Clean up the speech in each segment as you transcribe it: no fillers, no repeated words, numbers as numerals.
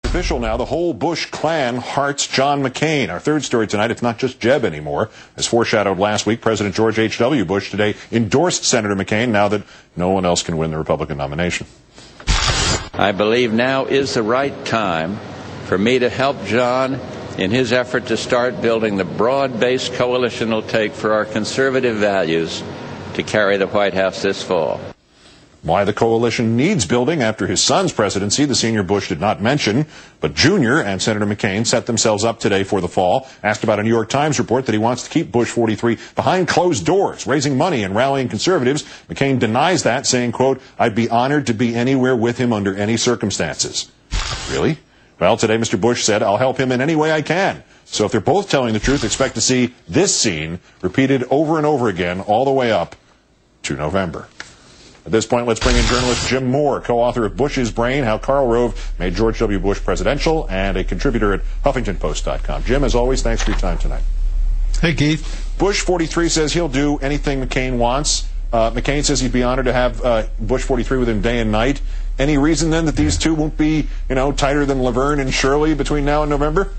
Official now, the whole Bush clan hearts John McCain. Our third story tonight, it's not just Jeb anymore. As foreshadowed last week, President George H.W. Bush today endorsed Senator McCain now that no one else can win the Republican nomination. I believe now is the right time for me to help John in his effort to start building the broad-based coalition it'll take for our conservative values to carry the White House this fall. Why the coalition needs building after his son's presidency, the senior Bush did not mention, but Junior and Senator McCain set themselves up today for the fall. Asked about a New York Times report that he wants to keep Bush 43 behind closed doors, raising money and rallying conservatives. McCain denies that, saying, quote, "I'd be honored to be anywhere with him under any circumstances." Really? Well, today Mr. Bush said, "I'll help him in any way I can." So if they're both telling the truth, expect to see this scene repeated over and over again all the way up to November. At this point, let's bring in journalist Jim Moore, co-author of Bush's Brain, How Karl Rove Made George W. Bush Presidential, and a contributor at HuffingtonPost.com. Jim, as always, thanks for your time tonight. Hey, Keith. Bush 43 says he'll do anything McCain wants. McCain says he'd be honored to have Bush 43 with him day and night. Any reason, then, that these two won't be, tighter than Laverne and Shirley between now and November?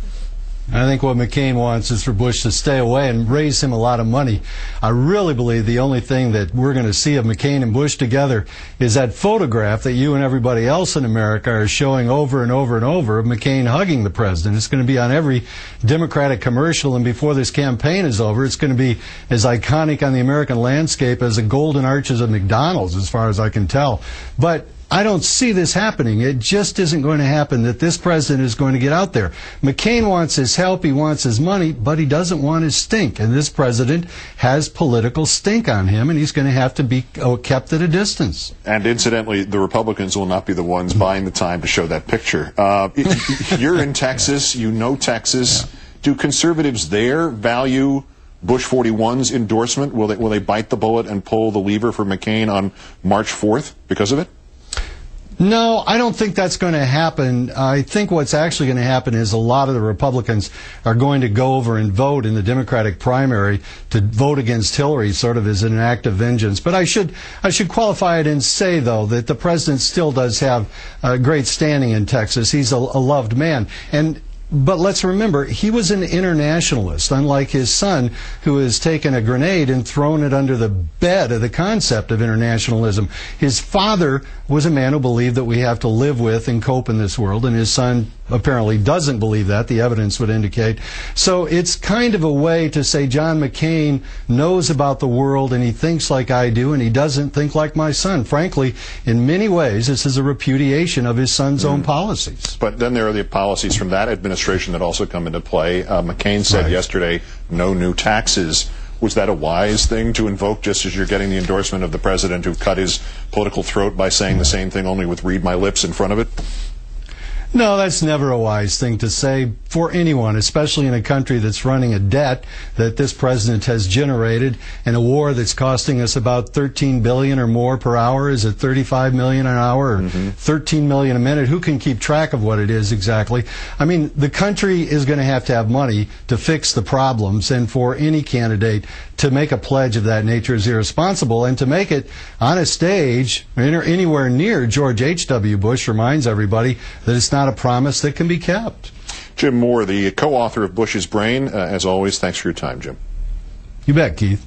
I think what McCain wants is for Bush to stay away and raise him a lot of money. I really believe the only thing that we're going to see of McCain and Bush together is that photograph that you and everybody else in America are showing over and over and over of McCain hugging the president. It's going to be on every Democratic commercial, and before this campaign is over, it's going to be as iconic on the American landscape as the golden arches of McDonald's, as far as I can tell. But I don't see this happening. It just isn't going to happen that this president is going to get out there. McCain wants his help, he wants his money, but he doesn't want his stink. And this president has political stink on him, and he's going to have to be kept at a distance. And incidentally, the Republicans will not be the ones buying the time to show that picture. You're in Texas, you know Texas. Yeah. Do conservatives there value Bush 41's endorsement? Will they bite the bullet and pull the lever for McCain on March 4th because of it? No, I don't think that's going to happen. I think what's actually going to happen is a lot of the Republicans are going to go over and vote in the Democratic primary to vote against Hillary, sort of as an act of vengeance. But I should qualify it and say, though, that the president still does have a great standing in Texas. He's a loved man. But let's remember, he was an internationalist, unlike his son, who has taken a grenade and thrown it under the bed of the concept of internationalism. His father was a man who believed that we have to live with and cope in this world, and his son apparently doesn't believe that. The evidence would indicate. So it's kind of a way to say John McCain knows about the world and he thinks like I do, and he doesn't think like my son. Frankly, in many ways, this is a repudiation of his son's own policies. But then there are the policies from that administration that also come into play. McCain said yesterday, no new taxes. Was that a wise thing to invoke, just as you're getting the endorsement of the president who cut his political throat by saying the same thing, only with "read my lips" in front of it? No, that's never a wise thing to say for anyone, especially in a country that's running a debt that this president has generated, and a war that's costing us about $13 billion or more per hour. Is it $35 million an hour or $13 million a minute? Who can keep track of what it is exactly? I mean, the country is going to have money to fix the problems, and for any candidate to make a pledge of that nature is irresponsible, and to make it on a stage anywhere near George H.W. Bush reminds everybody that it's not a promise that can be kept. Jim Moore, the co-author of Bush's Brain, as always, thanks for your time, Jim. You bet, Keith.